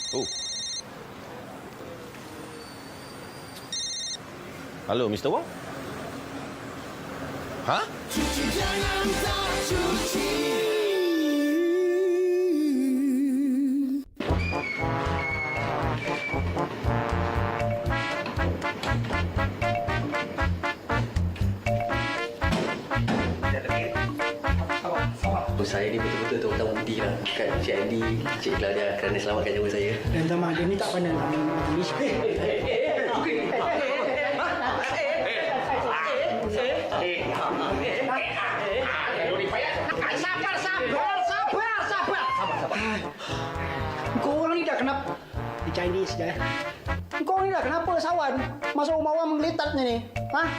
Oh. Halo, Mr. Wong? Ha? Cuci jangan tak cuci. Saya ni betul-betul terhutang budi lah kat Cik Andy, Cik Claudia kerana selamatkan nyawa saya. Dan teman dia ni tak pandai nak English. Sabar. Kau orang ni dah kenapa? Di Chinese dah. Kau ni dah kenapa sawan? Masuk rumah orang menggeletatnya ni. Ha?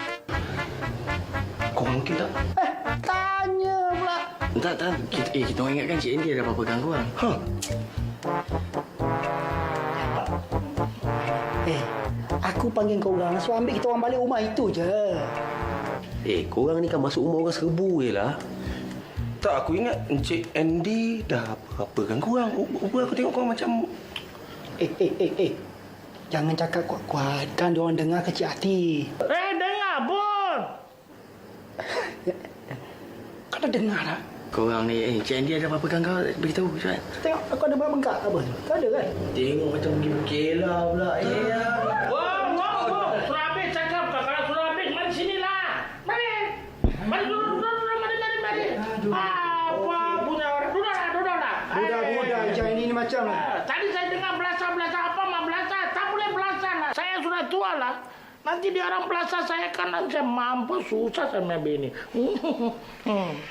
Kau mungkin tak? Tanya pula. Tak. Kita orang ingatkan Cik Andy ada apa-apa ganggu orang. Aku panggil kau orang suruh ambil kita orang balik rumah itu je. Korang ni kan masuk rumah orang serbu je lah. Tak, aku ingat Encik Andy dah apa-apa ganggu orang. Aku tengok korang macam... Jangan cakap kuat-kuat. Kan diorang dengar kecil hati. Dengar pun. Kau dah dengar tak? Korang ni, Cik Andy ada apa-apa ganggu, beritahu cepat. Tengok aku ada bengkak apa tu? Tak ada kan? Tengok macam bukit-bukit pula. Wow. Sudah habis cakap kau. Kalau sudah habis, mari sini lah. Mari. Mari. Apa punya orang? Duduk lah. Budak-budak macam ini macam lah. Tadi saya dengar belasah. Apa mak belasah? Tak boleh belasah lah. Saya sudah tua lah. Nanti di orang belasah saya kan saya mampu susah sama bini.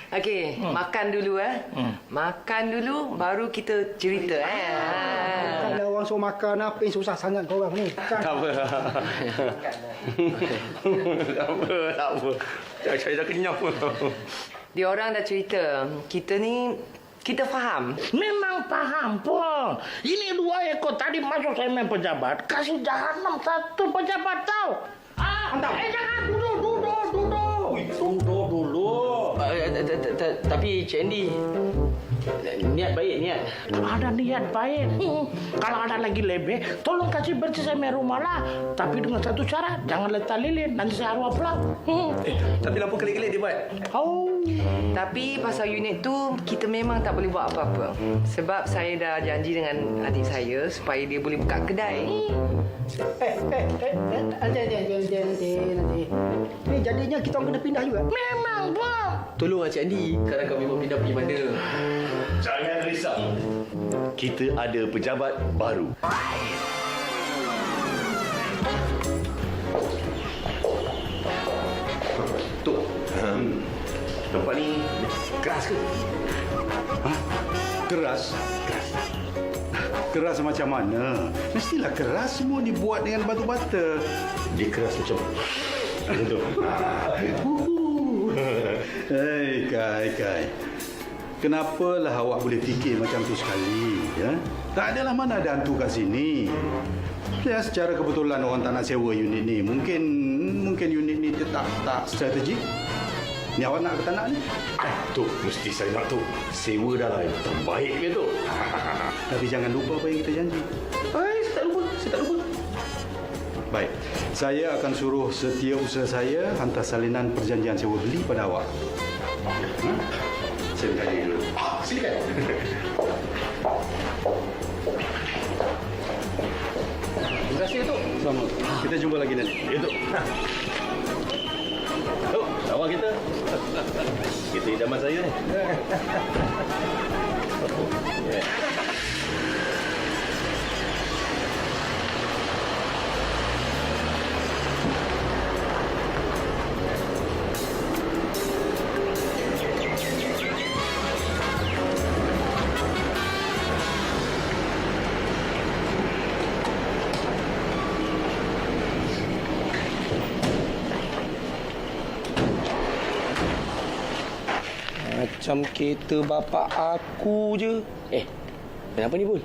Okey, makan dulu Makan dulu baru kita cerita Kalau orang suruh makan apa yang susah sangat kau orang ni. Kan? Tak apa. Tak apa. Saya dah kenyang pun. Dia orang dah cerita. Kita faham. Memang faham pun. Ini 2 ekor tadi masuk saya main pejabat. Kasih jahanam 1 pejabat tahu. Jangan duduk. Duduk dulu. Tapi Cik Andy, niat baik. Ada niat baik. Kalau ada lagi lebih, tolong kasih bersih saya main rumah lah. Tapi dengan satu syarat, jangan letak lilin. Nanti saya arwah pulang. Tapi lampu kelip-kelip dia buat. Tapi pasal unit tu kita memang tak boleh buat apa-apa. Sebab saya dah janji dengan adik saya supaya dia boleh buka kedai. Nanti. Ni jadinya kita orang kena pindah juga. Memang bang. Tolong Cik Andy. Sekarang kami mau pindah pergi mana? Jangan risau. Kita ada pejabat baru. Tok. Tempat ni keras ke? Keras? Keras macam mana? Mestilah keras, semua dibuat dengan batu bata. Dia keras macam... Hei, Kai. Kenapalah awak boleh fikir macam tu sekali? Ya? Tak adalah mana ada hantu kat sini. Ya, secara kebetulan orang tak nak sewa unit ni. Mungkin unit ni tak strategik. Ni awak nak ke tak nak ni? Tu, mesti saya nak tu. Sewa dah lah yang terbaik dia tu. Tapi jangan lupa apa yang kita janji. Saya tak lupa. Baik, saya akan suruh setiausaha saya hantar salinan perjanjian sewa beli pada awak. Saya minta diri dulu. Silakan. Terima kasih, Tok. Sama. Kita jumpa lagi nanti. Ya, Tok. Tok, awak kita. Kita idaman saya ni. Macam kereta bapak aku je. Kenapa ni, Bul?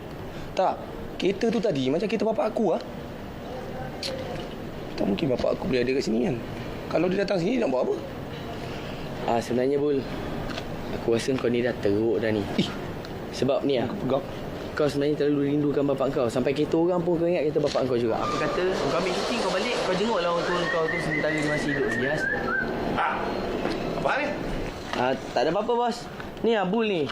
Tak, kereta tu tadi macam kereta bapak aku lah. Tak mungkin bapak aku boleh ada kat sini kan. Kalau dia datang sini nak buat apa? Sebenarnya, Bul, aku rasa kau ni dah teruk dah ni. Sebab ni Aku pegang. kau sebenarnya terlalu rindukan bapak kau. Sampai kereta orang pun kau ingat kereta bapak kau juga. Apa kata, kau ambil cuti, kau balik, kau jenguklah orang tua kau tu sementara dia masih hidup, Jas. Apa hal ni? Tak ada apa-apa, bos. Ni Abul ni.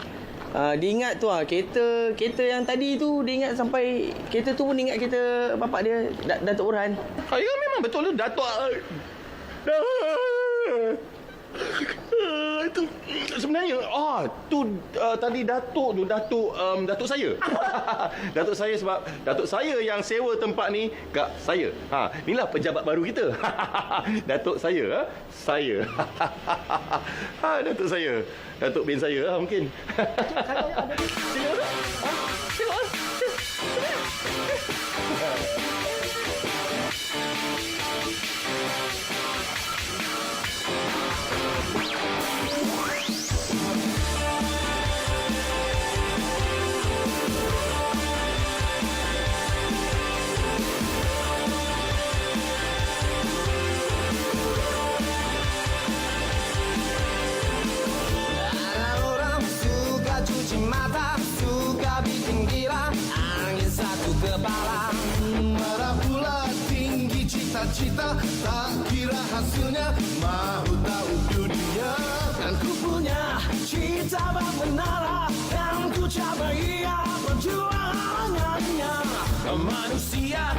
Dia ingat tu kereta yang tadi tu, dia ingat sampai kereta tu pun ingat kereta bapak dia, Datuk Orhan. Ya memang betul tu Datuk. Itu sebenarnya tu tadi Datuk saya. Datuk saya sebab Datuk saya yang sewa tempat ni kat saya. Inilah pejabat baru kita. Datuk saya, saya. Datuk saya. Datuk bin saya mungkin. Cita tak kira hasilnya, mahu tahu dunia. Dan ku punya cita benar, dan ku capai perjuangannya. Manusia